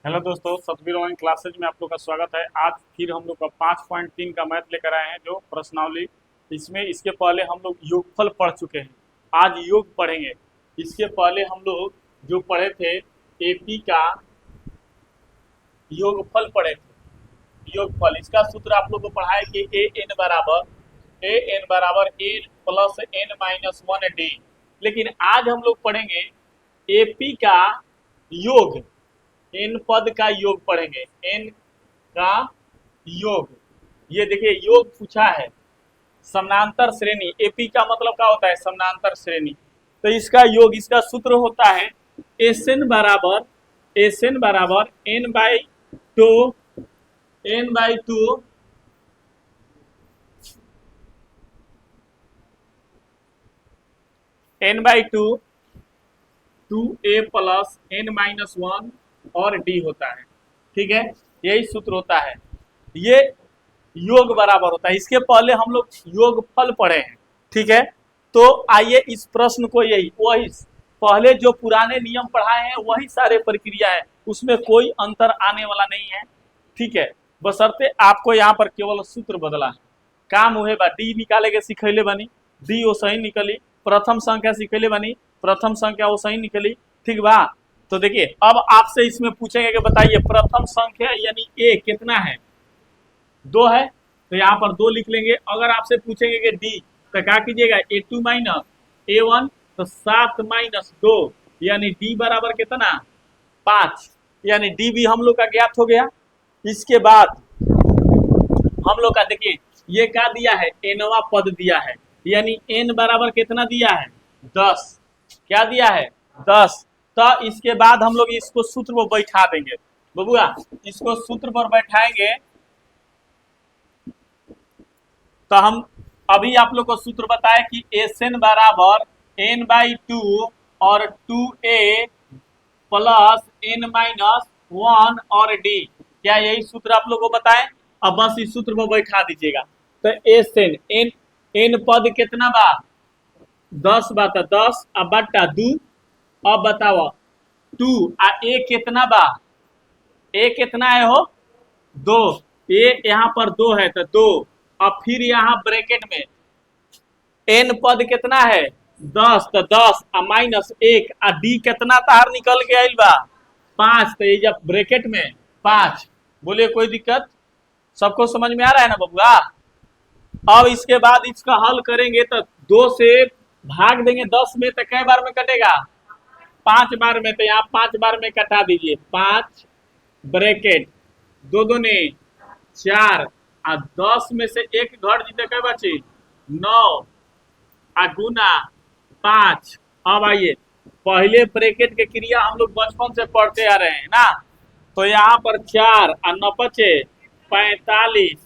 Hello दोस्तों, Satbir online classes में आप लोग का स्वागत है। आज फिर हम लोग का 5.3 का मैथ लेकर आए हैं, जो प्रश्नावली। इसमें इसके पहले हम लोग योगफल पढ़ चुके हैं। आज योग पढ़ेंगे। इसके पहले हम लोग जो पढ़े थे, एपी का योगफल पढ़े थे। योगफल, इसका सूत्र आप लोग को पढ़ा है कि ए एन बराबर N plus N minus one D. लेकिन आज हम लोग पढ़ेंगे एपी का योग। एन पद का योग पढ़ेंगे। एन का योग। ये देखिए, योग पूछा है। समानांतर श्रेणी, एपी का मतलब क्या होता है? समानांतर श्रेणी। तो इसका योग, इसका सूत्र होता है एस एन बराबर N by two two A plus N minus one और डी होता है। ठीक है, यही सूत्र होता है। ये योग बराबर होता है। इसके पहले हम लोग योगफल पढ़े हैं। ठीक है, तो आइए इस प्रश्न को, यही वही पहले जो पुराने नियम पढ़ाए हैं वही सारे प्रक्रिया है, उसमें कोई अंतर आने वाला नहीं है। ठीक है, बशर्ते आपको यहाँ पर केवल सूत्र बदला है। काम वही बा, डी निकाले के सिखैले बनी, डी वो सही निकली। प्रथम संख्या सिखैले बनी, प्रथम संख्या वो सही निकली। ठीक बा। तो देखिए, अब आपसे इसमें पूछेंगे कि बताइए प्रथम संख्या यानी ए कितना है? दो है, तो यहाँ पर दो लिख लेंगे। अगर आपसे पूछेंगे कि डी, तो क्या कीजिएगा? ए2 माइनस ए1, तो 7 - 2 यानी डी बराबर कितना? 5। यानी डी भी हम लोग का ज्ञात हो गया। इसके बाद हम लोग का देखिए, ये क्या दिया है? एनवा पद दिया है। यानी एन बराबर कितना दिया है? 10। क्या दिया है? 10। तो इसके बाद हम लोग इसको सूत्र पर बैठा देंगे। बबुआ, इसको सूत्र पर बैठाएंगे तो हम अभी आप लोग को सूत्र बताए कि एस एन बराबर n/2 और 2a plus n minus one और डी। क्या यही सूत्र आप लोग को बताए? अब बस इस सूत्र को बैठा दीजिएगा। तो एस एन एन एन पद कितना बा? 10 बा, तो 10 अब बट्टा 2। अब बताओ 2 आ ए कितना बा? ए कितना है हो? 2। ए यहाँ पर 2 है तो 2। अब फिर यहाँ ब्रैकेट में एन पद कितना है? 10, तो 10 आ माइनस 1 आ डी कितना तार निकल के आइल बा? 5। तो ये जब ब्रैकेट में 5, बोलिए कोई दिक्कत? सबको समझ में आ रहा है ना बबुआ? अब इसके बाद इसका हल करेंगे तो 2 से भाग देंगे 10 में, तो कै बार में कटेगा? 5 बार में। तो यहाँ 5 बार में कटा दीजिए। 5 ब्रैकेट 2 दूने 4 आ 10 में से एक घट जीते कै बची? 9 आ गुना 5। अब आइए, पहले ब्रैकेट के क्रिया हम लोग बचपन से पढ़ते आ रहे हैं ना। तो यहाँ पर 4 आ 9 बचे 45।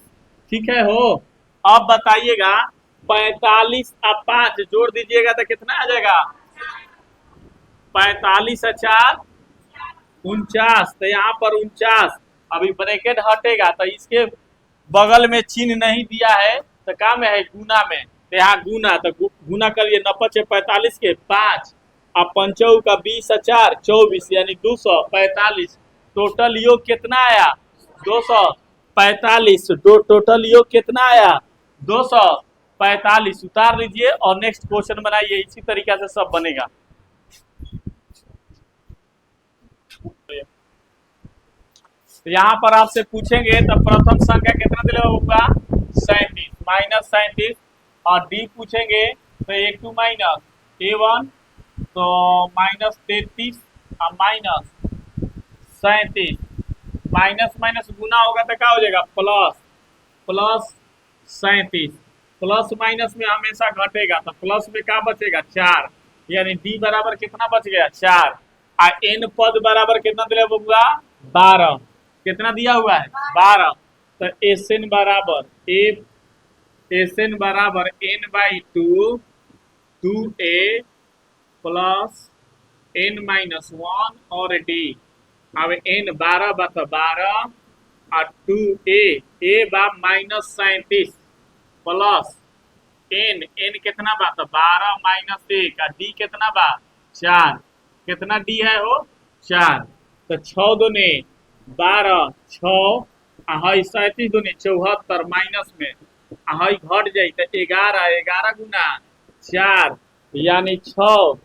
ठीक है हो? अब बताइएगा 45 आ 5 जोड़ दीजिएगा तो कितना आ जाएगा? 45 आ 4 49। तो यहाँ पर 49। अभी ब्रैकेट हटेगा तो इसके बगल में चिन्ह नहीं दिया है, तो क्या में है? गुना में। तो यहाँ गुना, तो गुना करिए। 9 × 45 के 5 अब 5 का 20 आ 4 24 यानी 245। टोटल योग कितना आया? 245। टोटल योग कितना आया? 245। उतार लीजिए और नेक्स्ट क्वेश्चन बनाइए। इसी तरीका से सब बनेगा। तो यहाँ पर आपसे पूछेंगे तो प्रथम संख्या कितना दिले होगा? 37 माइनस 37। और डी पूछेंगे तो ए2 माइनस ए1, तो माइनस 33 और माइनस 37। माइनस माइनस गुना होगा तो क्या हो जाएगा? Plus plus 37। प्लस माइनस में हमेशा घटेगा, तो प्लस में क्या बचेगा? 4। यानी डी बराबर कितना बच गया? 4। आ एन पद बराबर कितना दिया बबुआ? 12। कितना दिया हुआ है? 12। तो एस एन बराबर n/2 2a plus n minus one और डी। अब n 12 बा तो 12 और 2a बा माइनस 37 प्लस n कितना बा? तो 12 माइनस 1 और डी कितना बा? 4। कितना डी है हो? 4। तो 6 दूने 12 6 हई 37 दूनी 74 माइनस में हई घट जाई तो 11 11 गुना 4 यानी 6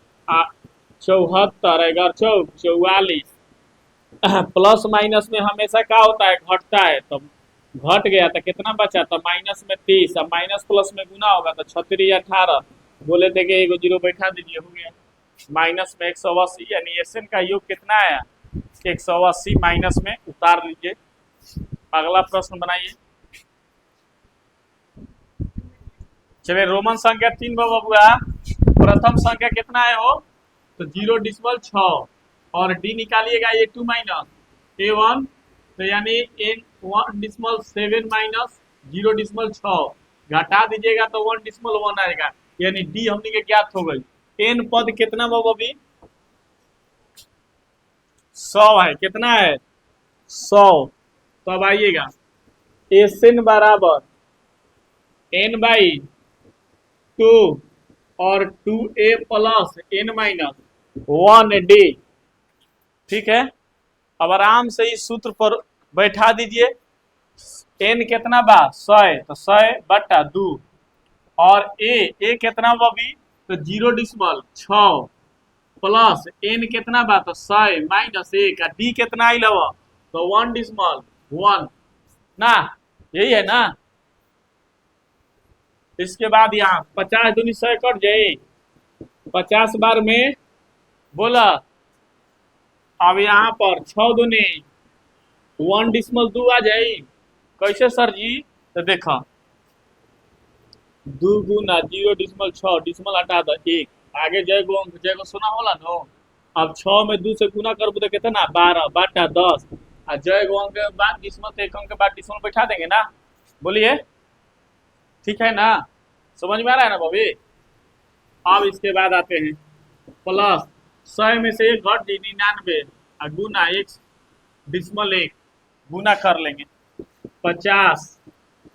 74 11 चौक 44 प्लस माइनस में हमेशा क्या होता है घटता है तो घट गया तो कितना बचा तो माइनस में 30 अब माइनस प्लस में गुना होगा तो 36 18 बोले थे कि एगो जीरो बैठा दीजिए हो गया माइनस में 180 यानी एसएन का योग कितना आया 180 माइनस में उतार लीजिए अगला प्रश्न बनाइए चलिए रोमन संख्या 3 बबुआ प्रथम संख्या कितना है हो तो 0.6 और डी निकालिएगा ए 2 माइनस ए 1 तो यानी एन 1.7 माइनस 0.6 घटा दीजिएगा तो 1.1 आएगा यानी डी हमने के ज्ञात हो गई एन पद कितना बाबू अभी 100 है कितना है 100 तो अब आइएगा एस एन बराबर एन बाई 2 और 2a plus N minus 1d ठीक है अब आराम से इस सूत्र पर बैठा दीजिए एन कितना बा 100 तो 100 बटा 2 और ए कितना बा अभी तो 0.6 प्लस एन कितना बा तो 100 माइनस 1 डी कितना आई लवा तो 1.1 ना यही है ना इसके बाद यहाँ 50 दूनी 100 कट जाए 50 बार में बोला अब यहाँ पर 6 दूनी 1.2 आ जाए कैसे सर जी तो देखा 2 गुना 0.6 डिसमल हटा दो 1 आगे जय गो सुना होला नो अब 6 में 2 से गुना करबो तो कितना 12 बटा 10 और जय गो अंक के बाद डिसमल तो 1 अंक के बाद डिसमल बैठा देंगे ना बोलिए ठीक है ना समझ में आ रहा है ना बॉबी अब इसके बाद आते हैं प्लस 100 में से एक घट दी 99 और गुना 1 डिसमल 1 गुना कर लेंगे 50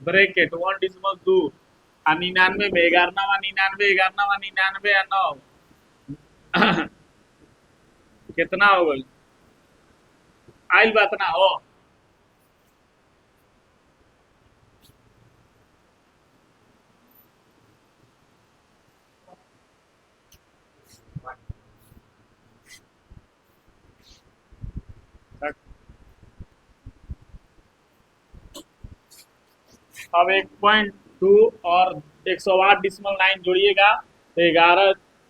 ब्रैकेट 1.2 और 99 में 11वां 99 11वां 99 और 9 कितना हो गई आइल बात ना हो अब 1.2 और 108.9 जोड़िएगा तो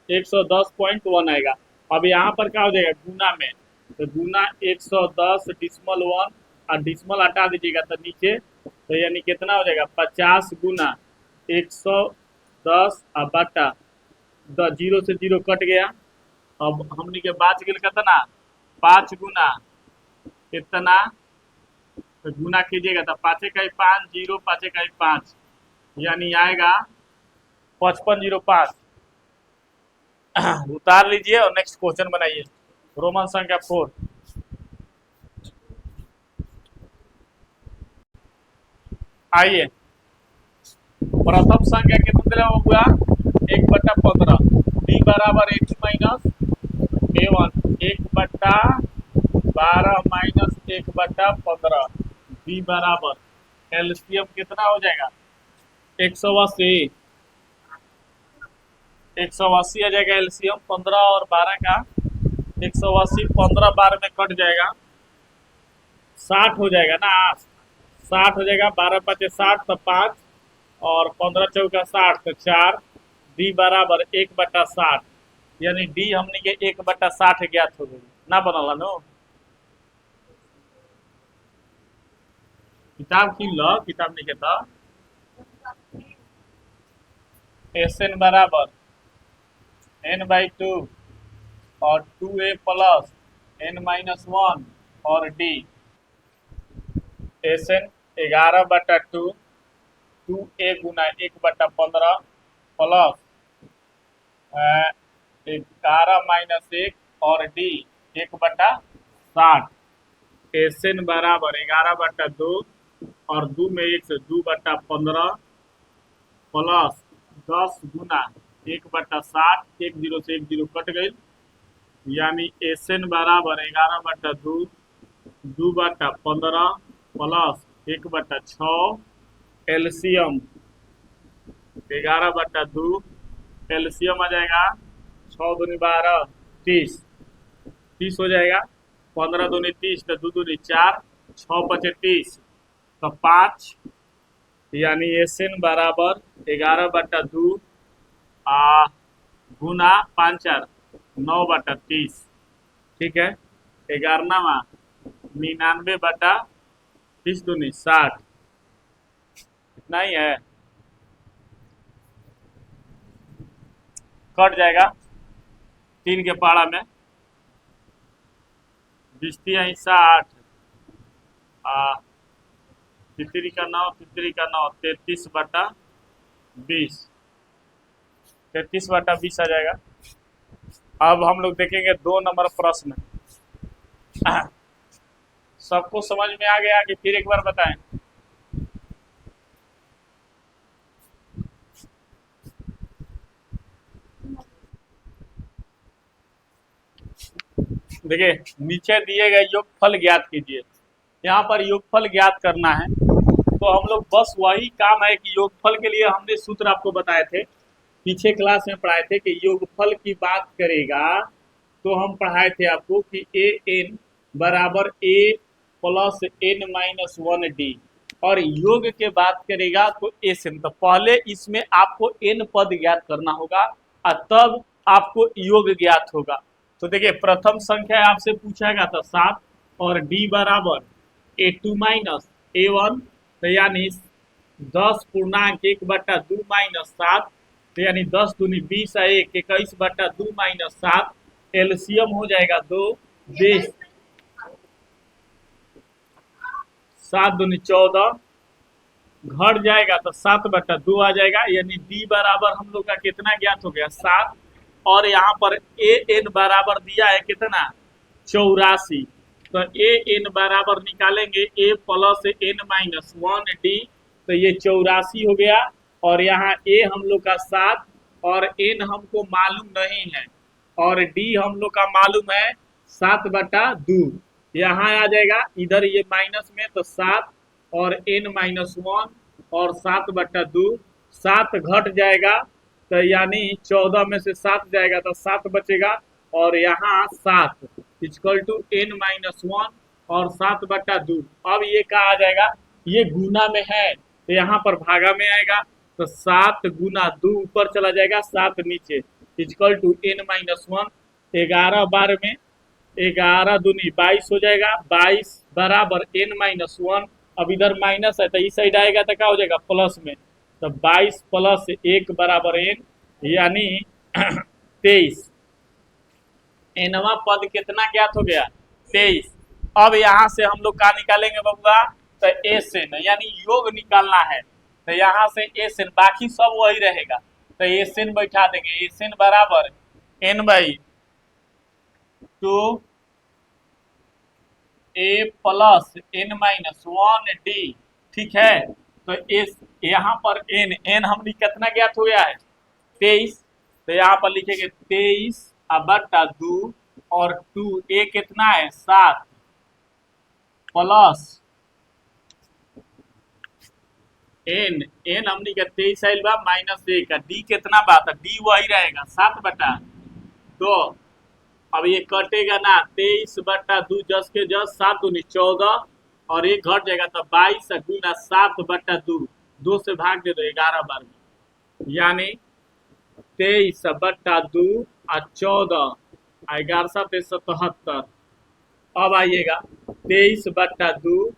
110.1 आएगा अब यहाँ पर क्या हो जाएगा गुना में तो गुना 110.1 और डिसमल हटा दीजिएगा तो नीचे तो यानी कितना हो जाएगा 50 गुना 110 और बटा 0 से 0 कट गया अब हमने के बाच गया कितना 5 गुना कितना तो गुना कीजिएगा तो 5 इकाई 5 0 5 इकाई 5 यानी आएगा 5505 उतार लीजिए और नेक्स्ट क्वेश्चन बनाइए रोमन संख्या 4 आइए प्रथम संख्या कितना दिला हुआ 1/15 बी बराबर x minus a1 1/12 minus 1/15 B बराबर एलसीएम कितना हो जाएगा 180 180 आ जाएगा एलसीएम 15 और 12 का 180 15 12 में कट जाएगा 60 हो जाएगा ना 60 हो जाएगा 12 5 60 तो 5 और 15 चौका 60 तो 4 डी बराबर 1/60 यानी डी हमने के 1/60 ज्ञात हो गई ना बनला नो किताब की लो किताब नहीं कहता एस एन बराबर n/2 और 2a प्लस n-1 और d एस एन 11/2 2a गुना 1/15 प्लस 11-1 और d 1/60 एस एन बराबर 11/2 और 2 में 1 से 2/15 प्लस 10 गुना 1/60 1 0 से 1 0 कट गई यानी एस एन बराबर 11/2 2/15 प्लस 1/6 एलसीएम 11/2 एलसीएम आ जाएगा 6×2 = 12 30 30 हो जाएगा 15×2 = 30 तो 2×2 = 4 6×5 = 30 तो 5 यानी एसएन बराबर 11/2 गुना 5×4 9/30 ठीक है 11वां 99/30 × 60 इतना ही है कट जाएगा 3 के पारा में 20×3 = 60 तितरी का 9 33/20 33/20 आ जाएगा। अब हम लोग देखेंगे 2 नंबर प्रश्न सबको समझ में आ गया कि फिर एक बार बताएं। देखिए नीचे दिए गए योगफल ज्ञात कीजिए। यहाँ पर योगफल ज्ञात करना है तो हम लोग बस वही काम है कि योगफल के लिए हमने सूत्र आपको बताए थे पीछे क्लास में पढ़ाए थे कि योगफल की बात करेगा तो हम पढ़ाए थे आपको कि ए एन बराबर ए प्लस एन माइनस 1 डी और योग के बात करेगा तो एस एन। तो पहले इसमें आपको एन पद ज्ञात करना होगा और तब आपको योग ज्ञात होगा। तो देखिए प्रथम संख्या आपसे पूछेगा तो 7 और डी बराबर A2 माइनस A1 तो यानी 10.1/2 - 7 तो यानी 10×2 = 20 और 1 21/2 - 7 एलसीएम हो जाएगा 2 20 7×2 = 14 घट जाएगा तो 7/2 आ जाएगा यानी डी बराबर हम लोग का कितना ज्ञात हो गया 7 और यहाँ पर ए एन बराबर दिया है कितना 84 तो ए एन बराबर निकालेंगे ए प्लस एन माइनस 1 डी तो ये 84 हो गया और यहाँ ए हम लोग का 7 और एन हमको मालूम नहीं है और डी हम लोग का मालूम है 7/2 यहाँ आ जाएगा इधर ये माइनस में तो 7 और n माइनस 1 और 7/2 7 घट जाएगा तो यानी 14 में से 7 जाएगा तो 7 बचेगा और यहाँ 7 = n माइनस 1 और 7/2 अब ये कहा आ जाएगा ये गुना में है तो यहाँ पर भागा में आएगा तो 7 गुना 2 ऊपर चला जाएगा 7 नीचे = n माइनस 1 11 बार में 11×2 = 22 हो जाएगा 22 बराबर n माइनस 1 अब इधर माइनस है तो इस साइड आएगा तो क्या हो जाएगा प्लस में तो 22 + 1 बराबर n यानी 23 nवां पद कितना ज्ञात हो गया 23। अब यहाँ से हम लोग क्या निकालेंगे बबुआ तो एस एन यानी योग निकालना है तो यहाँ से एस एन बाकी सब वही रहेगा तो एस एन बैठा देंगे एस एन बराबर n/2 a plus n minus 1 D ठीक है तो इस यहाँ पर n हमने कितना ज्ञात हो गया है 23 तो यहाँ पर लिखेंगे 23/2 और 2 a कितना है 7 प्लस n हमने का 23 आइल बा माइनस 1 डी कितना बात है डी वही रहेगा 7/2 अब ये कटेगा ना 23/2 जस के जस 7×2 = 14 और एक घट जाएगा तो 22 गुना 7/2 2 से भाग दे दो 11 बार में यानी 23/2 और 14 11 7 77 अब आइएगा 23/2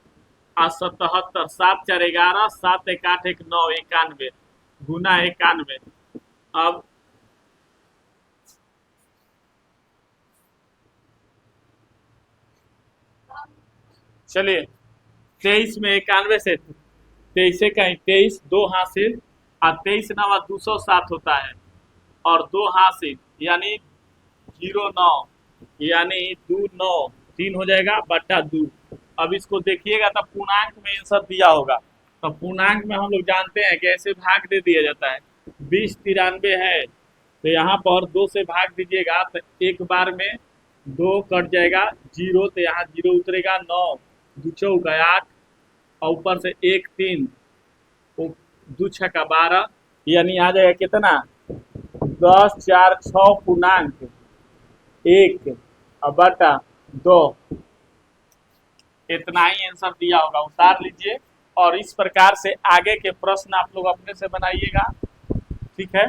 और 77 7 4 11 7 1 8 1 9 91 गुना 91 अब चलिए 23 में 91 से 23 का 23 2 हासिल और 23 9 207 होता है और 2 हासिल यानी 09 यानी 29 3 हो जाएगा बटा 2। अब इसको देखिएगा तो पूर्णांक में आंसर दिया होगा तो पूर्णांक में हम लोग जानते हैं कि ऐसे भाग दे दिया जाता है 20 93 है तो यहाँ पर 2 से भाग दीजिएगा तो एक बार में दो कट जाएगा, जीरो तो यहाँ जीरो उतरेगा, 9 दू चौका 8 और ऊपर से 1 3 दू छक्का 12, यानी आ जाएगा कितना 10 4 6 पूर्णांक 1 और बटा 2। इतना ही आंसर दिया होगा, उतार लीजिए और इस प्रकार से आगे के प्रश्न आप लोग अपने से बनाइएगा। ठीक है।